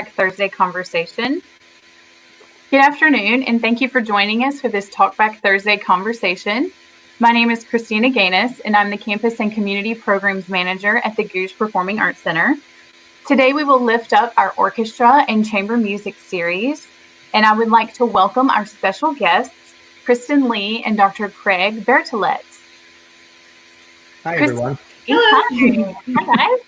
Thursday conversation. Good afternoon, and thank you for joining us for this Talkback Thursday conversation. My name is Kristin Lee, and I'm the Campus and Community Programs Manager at the Goose Performing Arts Center. Today, we will lift up our orchestra and chamber music series, and I would like to welcome our special guests, Kristin Lee and Dr. Craig Bertlotet. Hi, everyone. Hi. Hi, guys.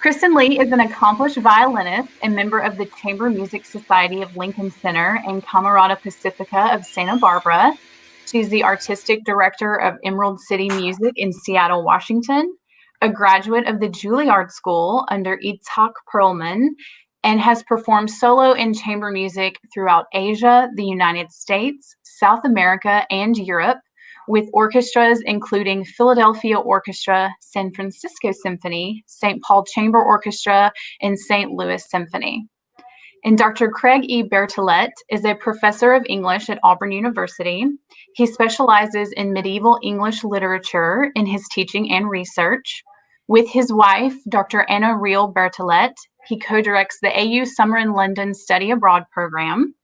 Kristin Lee is an accomplished violinist and member of the Chamber Music Society of Lincoln Center and Camerata Pacifica of Santa Barbara. She's the artistic director of Emerald City Music in Seattle, Washington, a graduate of the Juilliard School under Itzhak Perlman, and has performed solo and chamber music throughout Asia, the United States, South America, and Europe, with orchestras including Philadelphia Orchestra, San Francisco Symphony, St. Paul Chamber Orchestra, and St. Louis Symphony. And Dr. Craig E. Bertlotet is a professor of English at Auburn University. He specializes in medieval English literature in his teaching and research. With his wife, Dr. Anna Reel Bertlotet, he co-directs the AU Summer in London Study Abroad program.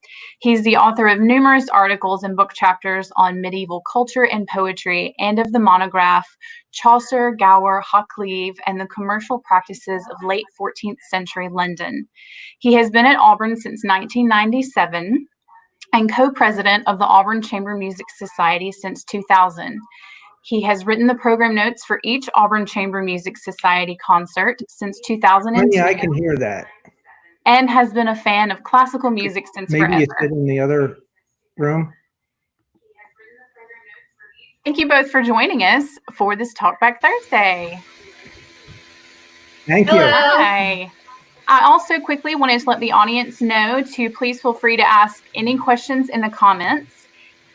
He's the author of numerous articles and book chapters on medieval culture and poetry, and of the monograph Chaucer, Gower, Hakluyt, and the Commercial Practices of Late 14th Century London. He has been at Auburn since 1997 and co-president of the Auburn Chamber Music Society since 2000. He has written the program notes for each Auburn Chamber Music Society concert since 2002. Yeah, I can hear that. And has been a fan of classical music since forever. Maybe you sit in the other room. Thank you both for joining us for this Talkback Thursday. Thank you. Hi. I also quickly wanted to let the audience know to please feel free to ask any questions in the comments.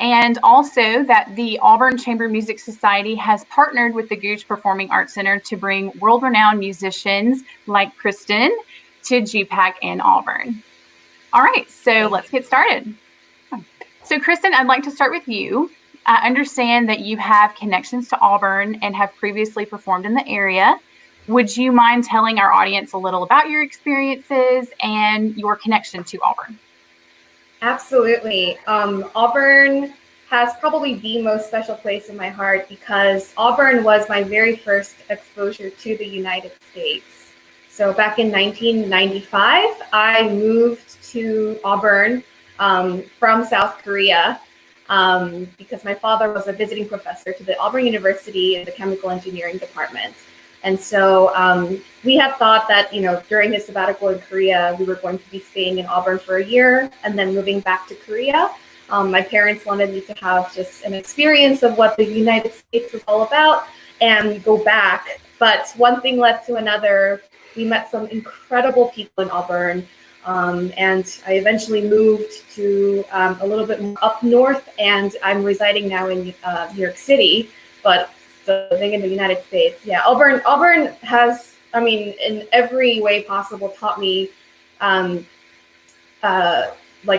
And also that the Auburn Chamber Music Society has partnered with the Goose Performing Arts Center to bring world-renowned musicians like Kristin to GPAC in Auburn. All right, so let's get started. So Kristin, I'd like to start with you. I understand that you have connections to Auburn and have previously performed in the area. Would you mind telling our audience a little about your experiences and your connection to Auburn? Absolutely. Auburn has probably the most special place in my heart because Auburn was my very first exposure to the United States. So back in 1995, I moved to Auburn from South Korea because my father was a visiting professor to the Auburn University in the chemical engineering department. And so we had thought that, during his sabbatical in Korea, we were going to be staying in Auburn for a year and then moving back to Korea. My parents wanted me to have just an experience of what the United States was all about and go back. But one thing led to another. We met some incredible people in Auburn. And I eventually moved to a little bit more up north, and I'm residing now in New York City. But living in the United States. Yeah, Auburn has, in every way possible, taught me like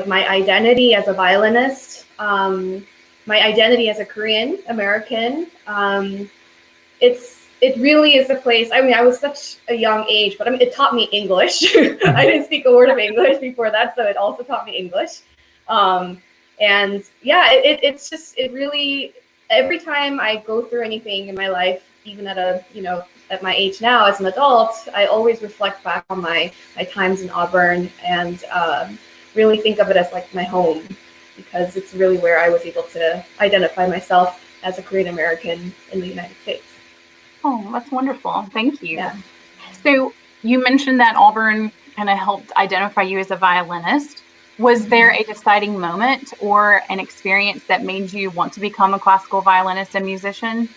my identity as a violinist, my identity as a Korean American. It really is a place. I was such a young age, but it taught me English. I didn't speak a word of English before that, so it also taught me English. And yeah, it really. Every time I go through anything in my life, even at at my age now as an adult, I always reflect back on my times in Auburn and really think of it as like my home, because it's really where I was able to identify myself as a Korean American in the United States. Oh, that's wonderful. Thank you. Yeah. So you mentioned that Auburn kind of helped identify you as a violinist. Was there a deciding moment or an experience that made you want to become a classical violinist and musician?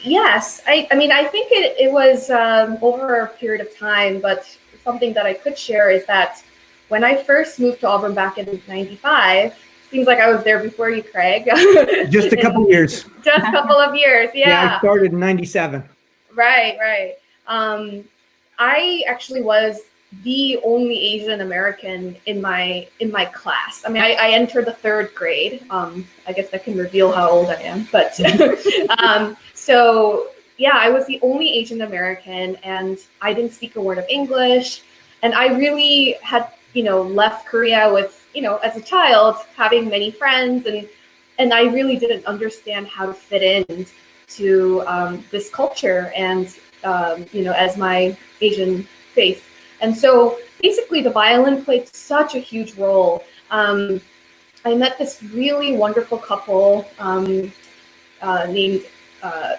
Yes. I think it was over a period of time, but something that I could share is that when I first moved to Auburn back in 95, seems like I was there before you, Craig. Just a couple years. Just a couple of years, yeah. I started in 97. Right. I actually was the only Asian American in my class. I entered the third grade. I guess that can reveal how old I am. But so yeah, I was the only Asian American, and I didn't speak a word of English. And I really had, left Korea with, as a child, having many friends, and I really didn't understand how to fit in to this culture and, as my Asian face. And so basically the violin played such a huge role. I met this really wonderful couple named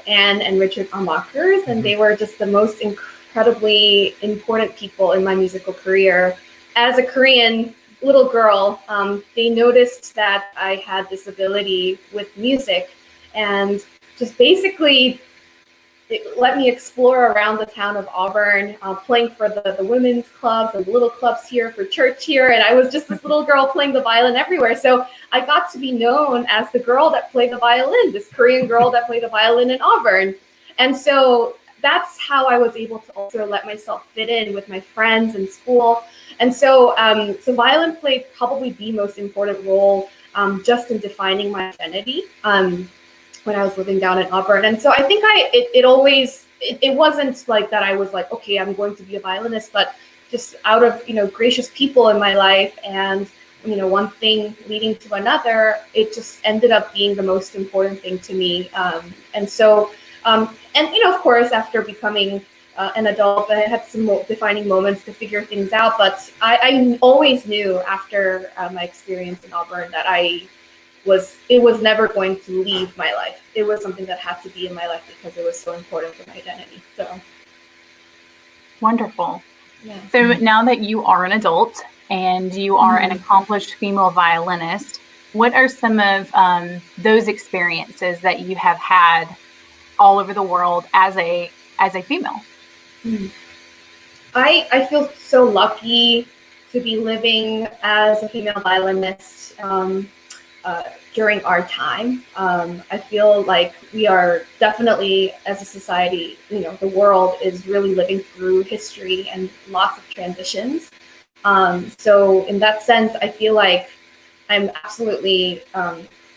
Anne and Richard Amachers, and they were just the most incredibly important people in my musical career. As a Korean little girl, they noticed that I had this ability with music, and just basically let me explore around the town of Auburn, playing for the women's clubs and the little clubs here, for church here. And I was just this little girl playing the violin everywhere. So I got to be known as the girl that played the violin, this Korean girl that played the violin in Auburn. And so that's how I was able to also let myself fit in with my friends in school. And so, so violin played probably the most important role just in defining my identity. When I was living down in Auburn. And so I think it wasn't like that I was like, okay, I'm going to be a violinist, but just out of, gracious people in my life and, one thing leading to another, it just ended up being the most important thing to me. And so, and, of course, after becoming an adult, I had some defining moments to figure things out, but I always knew after my experience in Auburn that it was never going to leave my life. It was something that had to be in my life because it was so important for my identity. So wonderful. Yeah. So now that you are an adult and you are an accomplished female violinist, what are some of those experiences that you have had all over the world as a female? I feel so lucky to be living as a female violinist during our time. I feel like we are definitely, as a society, the world is really living through history and lots of transitions. So in that sense, I feel like I'm absolutely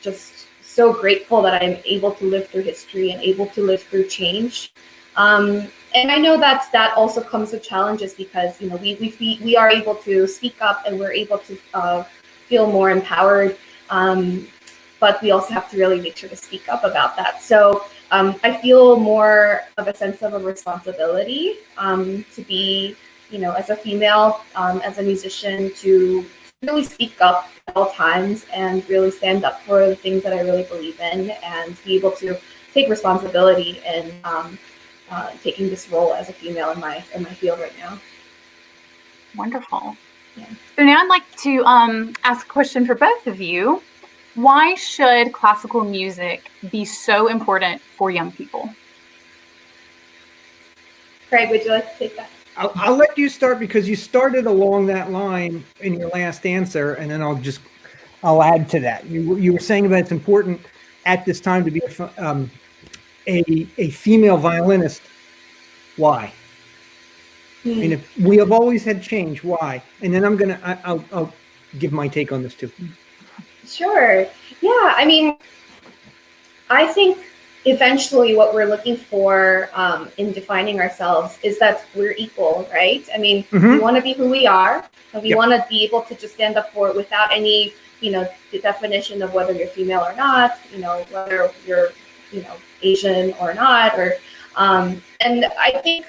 just so grateful that I'm able to live through history and able to live through change. And I know that also comes with challenges because we are able to speak up and we're able to feel more empowered. But we also have to really make sure to speak up about that. So I feel more of a sense of a responsibility to be, as a female, as a musician, to really speak up at all times and really stand up for the things that I really believe in and be able to take responsibility in taking this role as a female in my field right now. Wonderful. Yeah. So now I'd like to ask a question for both of you. Why should classical music be so important for young people? Craig, would you like to take that? I'll let you start because you started along that line in your last answer, and then I'll add to that. You were saying that it's important at this time to be a female violinist. Why? I mean, if we have always had change. Why? And then I'll give my take on this too. Sure. Yeah. I mean, I think eventually what we're looking for in defining ourselves is that we're equal, right? I mean, we want to be who we are, and we want to be able to just stand up for it without any, the definition of whether you're female or not, whether you're, Asian or not, or, and I think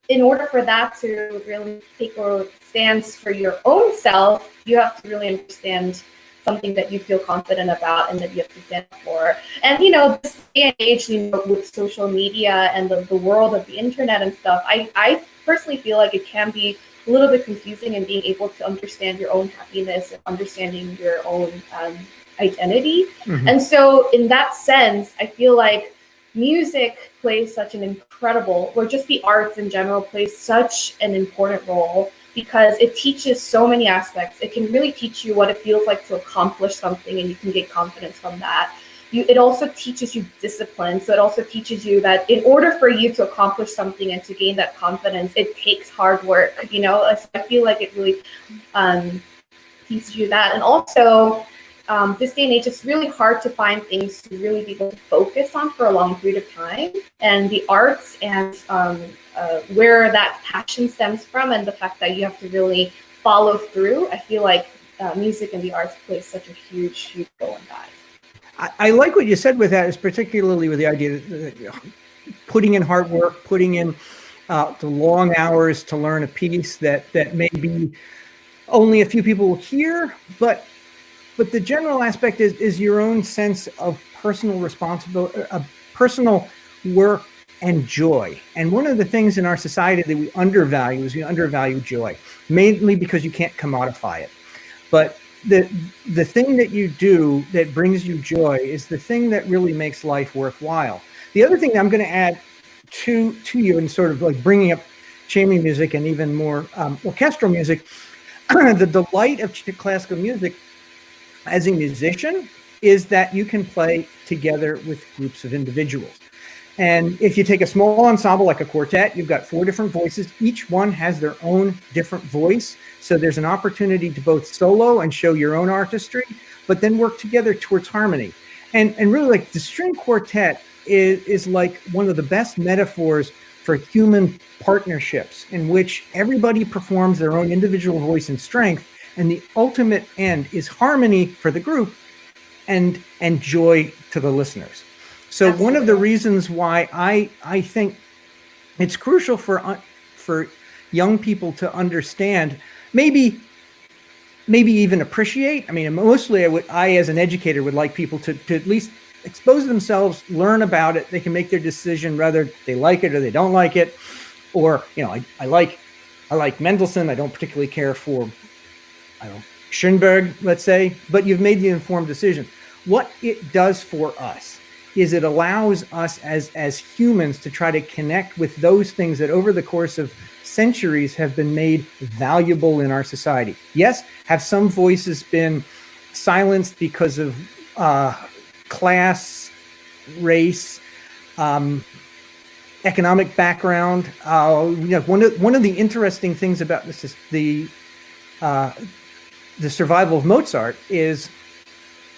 in order for that to really take a stance for your own self, you have to really understand something that you feel confident about and that you have to stand for. And, this day and age, with social media and the world of the internet and stuff, I personally feel like it can be a little bit confusing in being able to understand your own happiness and understanding your own identity. And so in that sense, I feel like music plays such an incredible, or just the arts in general plays such an important role because it teaches so many aspects. It can really teach you what it feels like to accomplish something, and you can get confidence from that. It also teaches you discipline. So it also teaches you that in order for you to accomplish something and to gain that confidence, it takes hard work. I feel like it really teaches you that. And also, this day and age, it's really hard to find things to really be able to focus on for a long period of time. And the arts and where that passion stems from, and the fact that you have to really follow through, I feel like music and the arts play such a huge role in that. I like what you said with that, is particularly with the idea that putting in hard work, putting in the long hours to learn a piece that maybe only a few people will hear, but the general aspect is your own sense of personal responsibility, personal work and joy. And one of the things in our society that we undervalue is we undervalue joy, mainly because you can't commodify it. But the thing that you do that brings you joy is the thing that really makes life worthwhile. The other thing I'm going to add to you, and sort of like bringing up chamber music and even more orchestral music, the delight of classical music as a musician is that you can play together with groups of individuals. And if you take a small ensemble like a quartet, you've got 4 different voices. Each one has their own different voice. So there's an opportunity to both solo and show your own artistry, but then work together towards harmony. And really, like, the string quartet is like one of the best metaphors for human partnerships, in which everybody performs their own individual voice and strength, and the ultimate end is harmony for the group and joy to the listeners. So Absolutely. One of the reasons why I think it's crucial for young people to understand, maybe even appreciate. I mean, mostly I as an educator would like people to at least expose themselves, learn about it. They can make their decision whether they like it or they don't like it. Or, I like Mendelssohn. I don't particularly care for, Schoenberg, let's say, but you've made the informed decision. What it does for us is it allows us as humans to try to connect with those things that over the course of centuries have been made valuable in our society. Yes, have some voices been silenced because of class, race, economic background. One of the interesting things about this is the survival of Mozart is,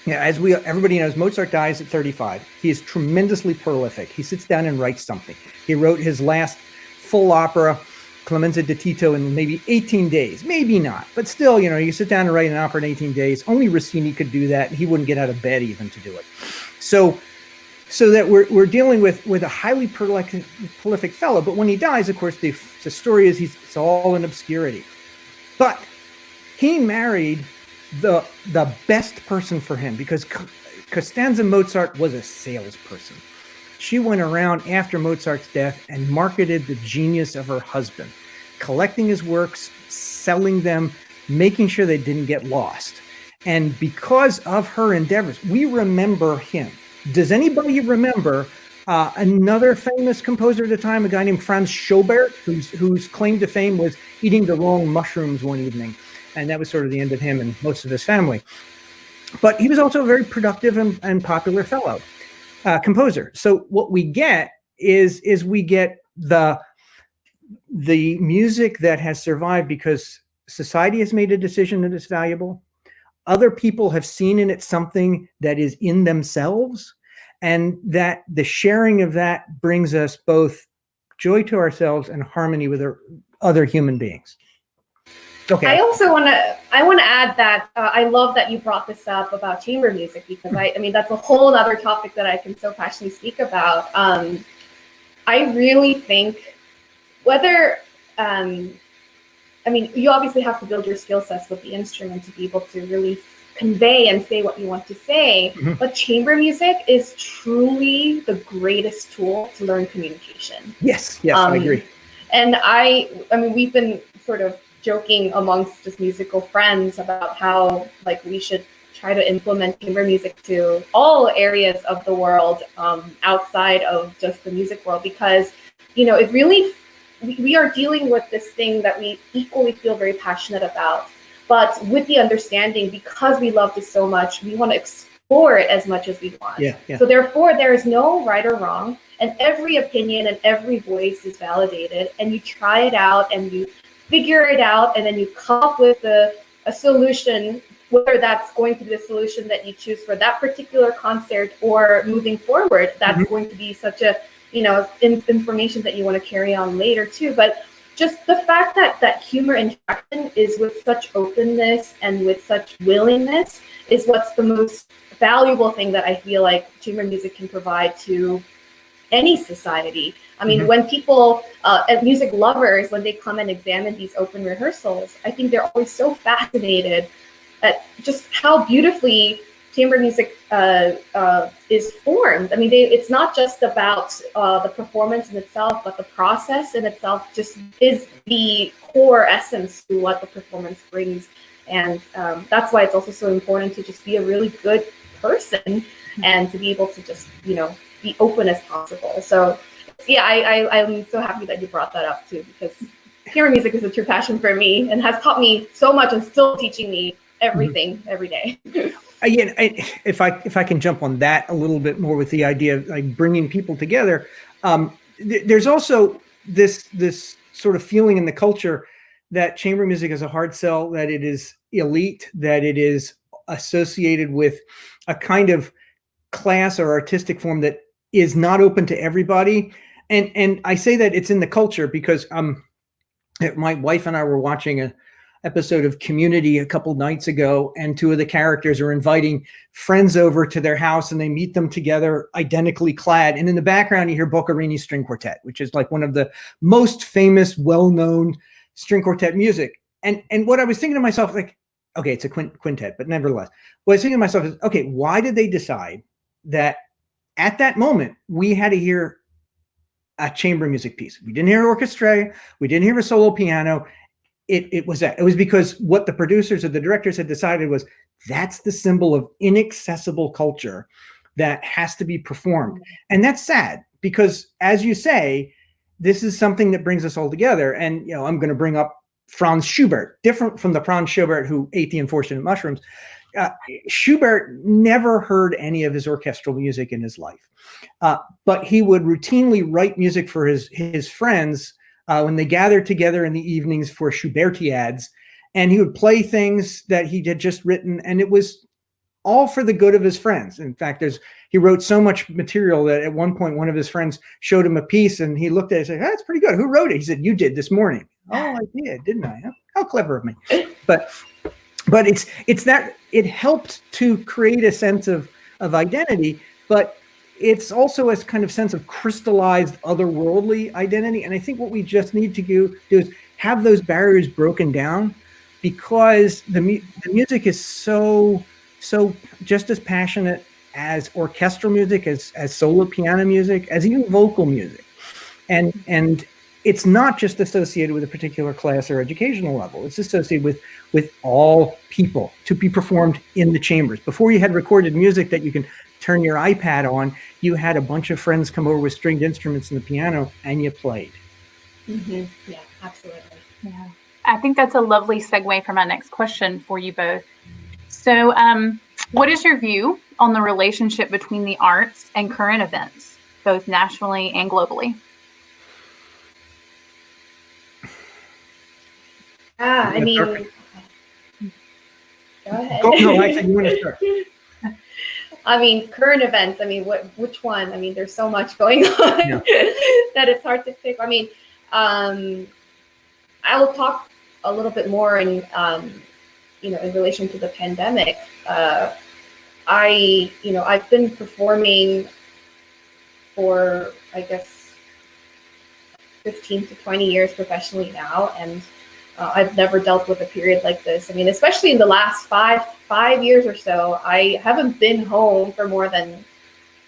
as everybody knows, Mozart dies at 35. He is tremendously prolific. He sits down and writes something. He wrote his last full opera, Clemenza di Tito, in maybe 18 days. Maybe not, but still, you sit down and write an opera in 18 days. Only Rossini could do that. He wouldn't get out of bed even to do it. So that we're dealing with a highly prolific fellow. But when he dies, of course, the story is it's all in obscurity. But he married the best person for him, because Costanza Mozart was a salesperson. She went around after Mozart's death and marketed the genius of her husband, collecting his works, selling them, making sure they didn't get lost. And because of her endeavors, we remember him. Does anybody remember another famous composer at the time, a guy named Franz Schobert, whose claim to fame was eating the wrong mushrooms one evening? And that was sort of the end of him and most of his family. But he was also a very productive and popular fellow composer. So what we get is we get the music that has survived because society has made a decision that it's valuable. Other people have seen in it something that is in themselves, and that the sharing of that brings us both joy to ourselves and harmony with other human beings. Okay. I also want to add that I love that you brought this up about chamber music, because I mean that's a whole other topic that I can so passionately speak about. I really think whether you obviously have to build your skill sets with the instrument to be able to really convey and say what you want to say. Mm-hmm. But chamber music is truly the greatest tool to learn communication. Yes, I agree. And I mean, we've been sort of joking amongst just musical friends about how we should try to implement chamber music to all areas of the world outside of just the music world, because it really, we are dealing with this thing that we equally feel very passionate about, but with the understanding, because we love this so much, we want to explore it as much as we want. Yeah. So therefore there is no right or wrong, and every opinion and every voice is validated, and you try it out and you figure it out, and then you come up with a solution whether that's going to be the solution that you choose for that particular concert or moving forward, that's going to be such a, information that you want to carry on later too. But just the fact that humor interaction is with such openness and with such willingness is what's the most valuable thing that I feel like chamber music can provide to any society. I mean, when people, music lovers, when they come and examine these open rehearsals, I think they're always so fascinated at just how beautifully chamber music is formed. I mean, it's not just about the performance in itself, but the process in itself just is the core essence to what the performance brings. And that's why it's also so important to just be a really good person and to be able to just, be open as possible. So yeah, I'm so happy that you brought that up too, because chamber music is a true passion for me and has taught me so much and still teaching me everything every day. Again, if I can jump on that a little bit more with the idea of like bringing people together, there's also this sort of feeling in the culture that chamber music is a hard sell, that it is elite, that it is associated with a kind of class or artistic form that is not open to everybody. And I say that it's in the culture because my wife and I were watching an episode of Community a couple nights ago, and two of the characters are inviting friends over to their house, and they meet them together identically clad. And in the background, you hear Boccherini String Quartet, which is like one of the most famous, well-known string quartet music. And what I was thinking to myself, like, okay, it's a quintet, but nevertheless, what I was thinking to myself is, okay, why did they decide that at that moment we had to hear a chamber music piece? We didn't hear orchestra, we didn't hear a solo piano. It was because what the producers or the directors had decided was that's the symbol of inaccessible culture that has to be performed. And that's sad because, as you say, this is something that brings us all together. And I'm going to bring up Franz Schubert, different from the Franz Schubert who ate the unfortunate mushrooms. Schubert never heard any of his orchestral music in his life, but he would routinely write music for his friends when they gathered together in the evenings for Schubertiads, and he would play things that he had just written, and it was all for the good of his friends. In fact, he wrote so much material that at one point one of his friends showed him a piece, and he looked at it and said, "That's pretty good. Who wrote it?" He said, "You did this morning." "Oh, I did, didn't I? How clever of me." But it's that it helped to create a sense of identity, but it's also a kind of sense of crystallized otherworldly identity. And I think what we just need to do is have those barriers broken down, because the music is so just as passionate as orchestral music, as solo piano music, as even vocal music. And it's not just associated with a particular class or educational level. It's associated with all people, to be performed in the chambers. Before you had recorded music that you can turn your iPad on, you had a bunch of friends come over with stringed instruments and the piano, and you played. Yeah, absolutely. Yeah, I think that's a lovely segue for my next question for you both. So, what is your view on the relationship between the arts and current events, both nationally and globally? I mean, go ahead. No, I said you want to start. I mean, current events. I mean, which one? I mean, there's so much going on that it's hard to pick. I mean, I will talk a little bit more in relation to the pandemic. I've been performing for, I guess, 15 to 20 years professionally now, and I've never dealt with a period like this. I mean, especially in the last five years or so, I haven't been home for more than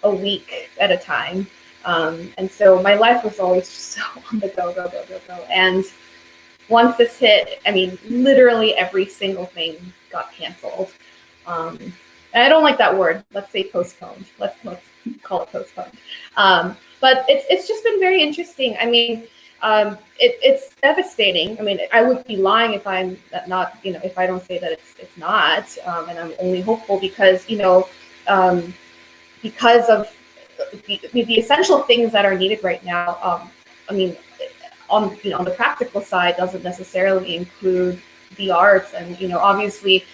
a week at a time. And so my life was always just so on the go. And once this hit, I mean, literally every single thing got canceled. And I don't like that word. Let's say postponed. Let's call it postponed. But it's just been very interesting. I mean, it's devastating. I mean, I would be lying if I'm not, if I don't say that it's not. And I'm only hopeful because, because of the essential things that are needed right now. I mean, on the practical side, doesn't necessarily include the arts, and obviously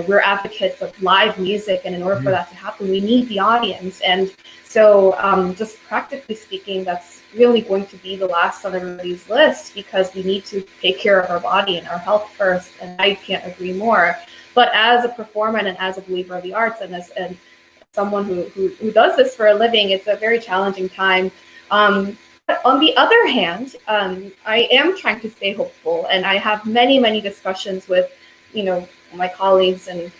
we're advocates of live music, and in order for that to happen, we need the audience. And so just practically speaking, that's really going to be the last on everybody's list, because we need to take care of our body and our health first. And I can't agree more. But as a performer and as a believer of the arts, and as someone who does this for a living, it's a very challenging time. But on the other hand, I am trying to stay hopeful, and I have many discussions with, my colleagues, and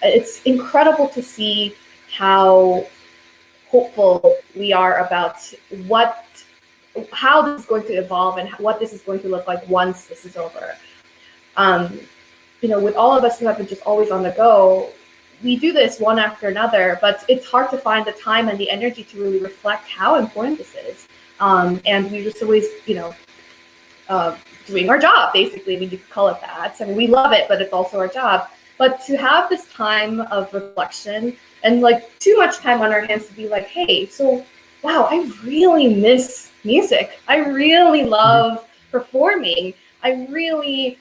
it's incredible to see how hopeful we are about how this is going to evolve and what this is going to look like once this is over. With all of us who have been just always on the go, we do this one after another, but it's hard to find the time and the energy to really reflect how important this is. And we're just always, doing our job, basically. I mean, you could call it that. I mean, we love it, but it's also our job. But to have this time of reflection and like too much time on our hands to be like, hey, so wow, I really miss music. I really love performing. I really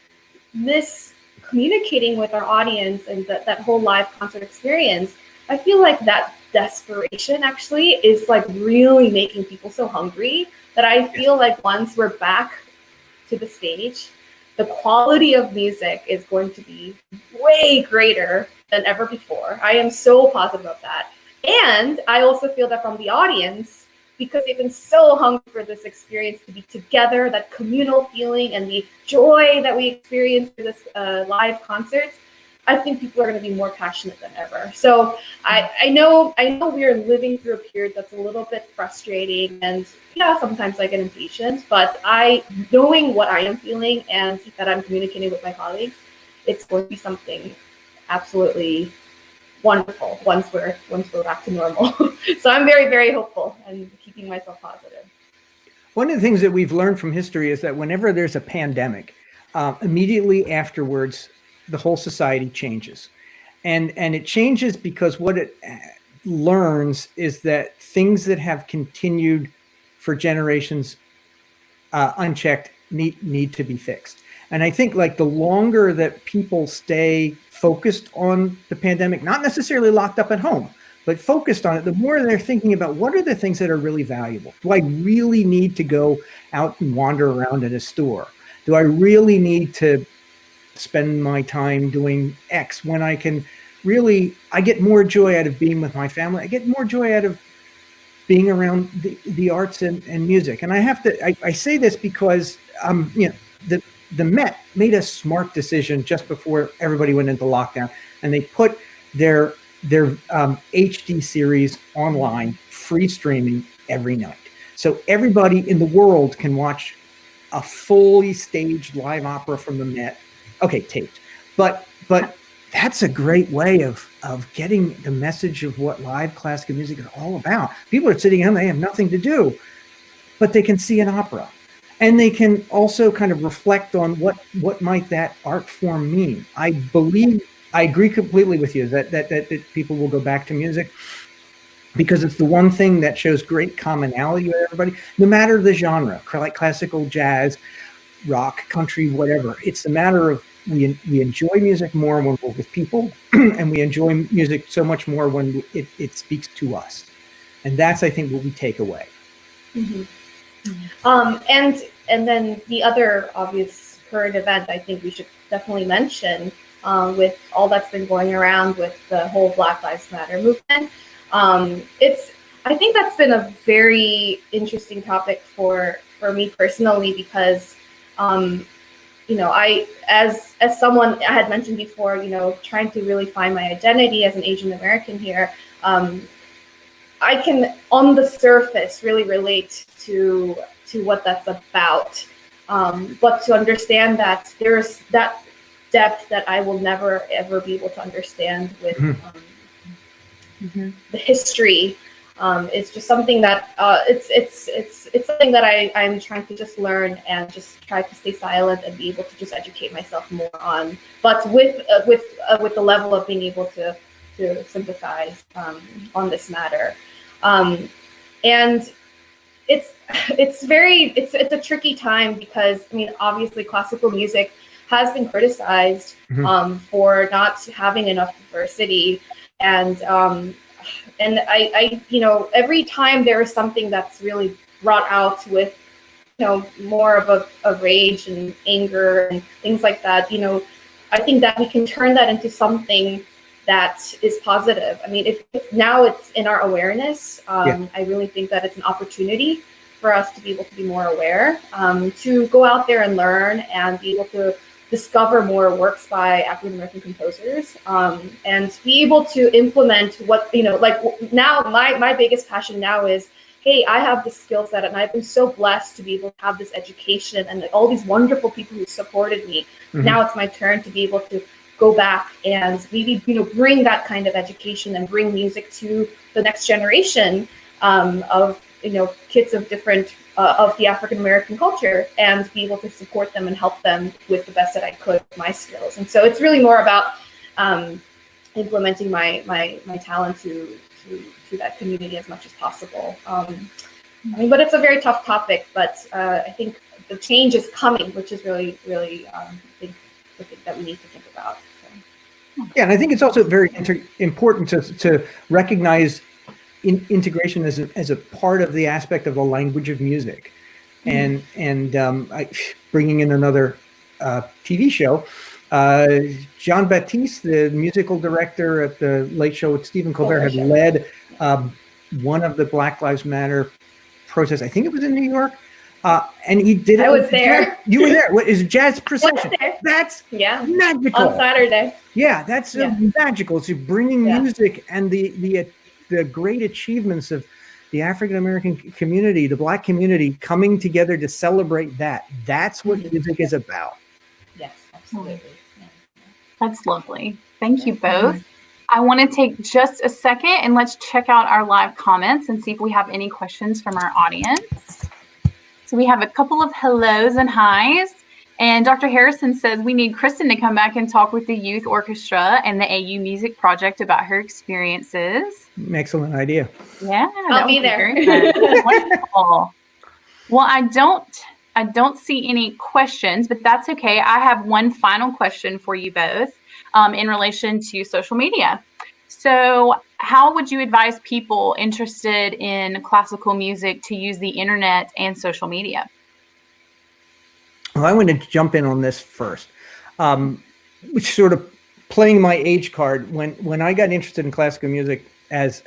miss communicating with our audience and that whole live concert experience. I feel like that desperation actually is like really making people so hungry that I feel like once we're back to the stage, the quality of music is going to be way greater than ever before. I am so positive of that. And I also feel that from the audience, because they've been so hungry for this experience to be together, that communal feeling and the joy that we experience in this live concerts, I think people are going to be more passionate than ever. So I know we are living through a period that's a little bit frustrating, and sometimes I get impatient, but knowing what I am feeling and that I'm communicating with my colleagues, it's going to be something absolutely wonderful once we're back to normal. So I'm very hopeful and keeping myself positive. One of the things that we've learned from history is that whenever there's a pandemic, immediately afterwards, the whole society changes. And it changes because what it learns is that things that have continued for generations unchecked need to be fixed. And I think like the longer that people stay focused on the pandemic, not necessarily locked up at home, but focused on it, the more they're thinking about what are the things that are really valuable. Do I really need to go out and wander around in a store? Do I really need to spend my time doing X when I can I get more joy out of being with my family. I get more joy out of being around the arts and music. And I say this because, the Met made a smart decision just before everybody went into lockdown, and they put their HD series online, free streaming every night. So everybody in the world can watch a fully staged live opera from the Met. Okay, taped. But that's a great way of getting the message of what live classical music is all about. People are sitting home, they have nothing to do, but they can see an opera. And they can also kind of reflect on what might that art form mean. I agree completely with you that people will go back to music because it's the one thing that shows great commonality with everybody, no matter the genre, like classical, jazz, rock, country, whatever. It's a matter of we enjoy music more when we're with people, and we enjoy music so much more when it speaks to us. And that's, I think, what we take away. Mm-hmm. And then the other obvious current event I think we should definitely mention, with all that's been going around with the whole Black Lives Matter movement. I think that's been a very interesting topic for me personally, because I, as someone I had mentioned before, trying to really find my identity as an Asian American here, I can, on the surface, really relate to what that's about. But to understand that there's that depth that I will never, ever be able to understand with the history. It's just something that it's something that I'm trying to just learn and just try to stay silent and be able to just educate myself more on, but with the level of being able to sympathize on this matter. And it's a tricky time because, I mean, obviously classical music has been criticized for not having enough diversity. And I, every time there is something that's really brought out with, more of a rage and anger and things like that, I think that we can turn that into something that is positive. I mean, if now it's in our awareness, I really think that it's an opportunity for us to be able to be more aware, to go out there and learn and be able to discover more works by African American composers, and be able to implement what, like now my biggest passion now is, hey, I have this skill set and I've been so blessed to be able to have this education and all these wonderful people who supported me. Now it's my turn to be able to go back and maybe, bring that kind of education and bring music to the next generation of, kids of different, of the African American culture, and be able to support them and help them with the best that I could with my skills. And so it's really more about implementing my talent to that community as much as possible. But it's a very tough topic, but I think the change is coming, which is really, really the thing that we need to think about. So. Yeah, and I think it's also very important to recognize integration as a part of the aspect of the language of music, and bringing in another TV show. Jean Baptiste, the musical director at the Late Show with Stephen Colbert, had led one of the Black Lives Matter protests. I think it was in New York, and he did. I was there. You were there. What is jazz procession? That's magical on Saturday. Yeah, that's magical. So bringing music and the great achievements of the African American community, the Black community, coming together to celebrate that. That's what music is about. Yes, absolutely. That's lovely. Thank you both. I want to take just a second and let's check out our live comments and see if we have any questions from our audience. So we have a couple of hellos and highs. And Dr. Harrison says we need Kristin to come back and talk with the youth orchestra and the AU Music Project about her experiences. Excellent idea. Yeah, I'll be there. Wonderful. Well, I don't see any questions, but that's okay. I have one final question for you both in relation to social media. So how would you advise people interested in classical music to use the internet and social media? Well, I want to jump in on this first, which sort of playing my age card. When I got interested in classical music as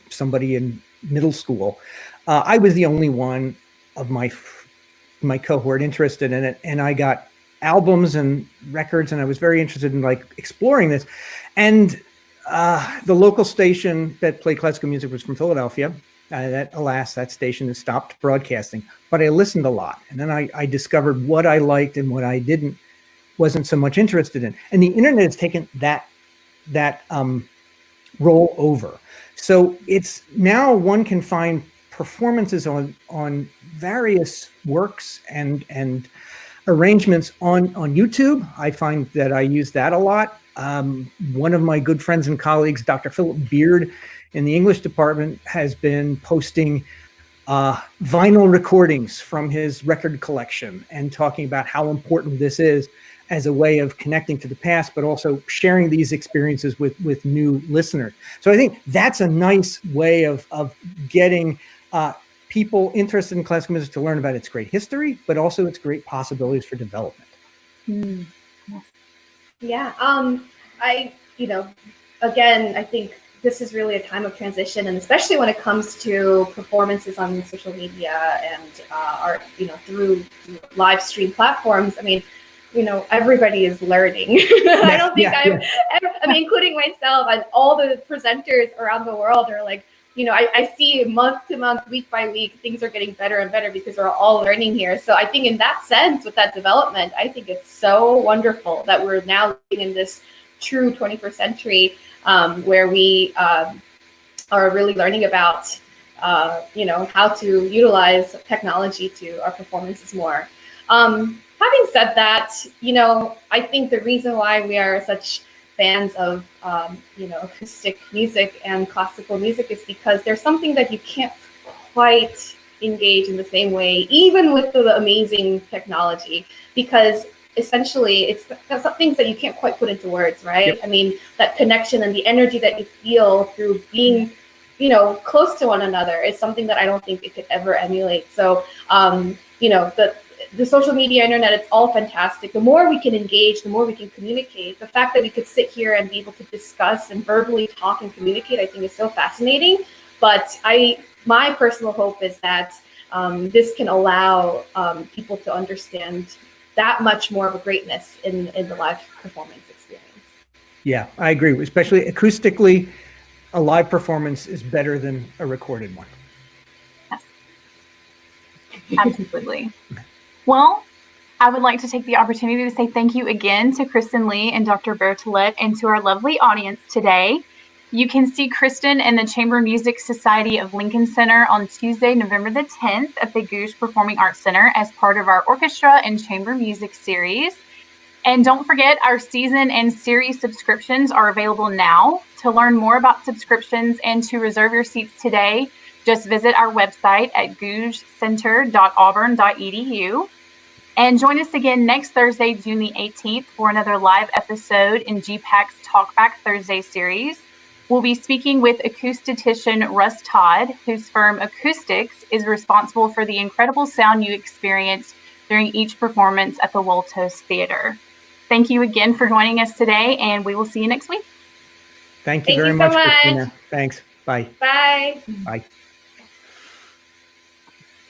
somebody in middle school, I was the only one of my cohort interested in it, and I got albums and records, and I was very interested in exploring this. And the local station that played classical music was from Philadelphia. That station has stopped broadcasting, but I listened a lot, and then I discovered what I liked and what I wasn't so much interested in. And the internet has taken that role over. So it's now one can find performances on various works and arrangements on YouTube. I find that I use that a lot. One of my good friends and colleagues, Dr. Philip Beard, in the English department, has been posting vinyl recordings from his record collection and talking about how important this is as a way of connecting to the past, but also sharing these experiences with new listeners. So I think that's a nice way of getting people interested in classical music to learn about its great history, but also its great possibilities for development. Yeah, again, I think this is really a time of transition, and especially when it comes to performances on social media and through live stream platforms. I mean, everybody is learning. I don't think including myself, and all the presenters around the world are like, I see month to month, week by week, things are getting better and better because we're all learning here. So I think in that sense, with that development, I think it's so wonderful that we're now living in this true 21st century where we are really learning about, how to utilize technology to our performances more. Having said that, I think the reason why we are such fans of, acoustic music and classical music is because there's something that you can't quite engage in the same way, even with the amazing technology, because essentially, that's some things that you can't quite put into words, right? Yep. I mean, that connection and the energy that you feel through being, close to one another is something that I don't think it could ever emulate. So, the social media, internet, it's all fantastic. The more we can engage, the more we can communicate. The fact that we could sit here and be able to discuss and verbally talk and communicate, I think is so fascinating. But my personal hope is that this can allow people to understand that much more of a greatness in the live performance experience. Yeah, I agree. Especially acoustically, a live performance is better than a recorded one. Yes. Absolutely. Well, I would like to take the opportunity to say thank you again to Kristin Lee and Dr. Bertlotet and to our lovely audience today. You can see Kristin and the Chamber Music Society of Lincoln Center on Tuesday, November the 10th at the Gouge Performing Arts Center as part of our orchestra and chamber music series. And don't forget, our season and series subscriptions are available now. To learn more about subscriptions and to reserve your seats today, just visit our website at gougecenter.auburn.edu. And join us again next Thursday, June the 18th, for another live episode in GPAC's Talkback Thursday series. We'll be speaking with acoustician Russ Todd, whose firm Acoustics is responsible for the incredible sound you experience during each performance at the Woltos Theater. Thank you again for joining us today, and we will see you next week. Thank you very much, so much, Christina. Thanks. Bye. Bye. Bye.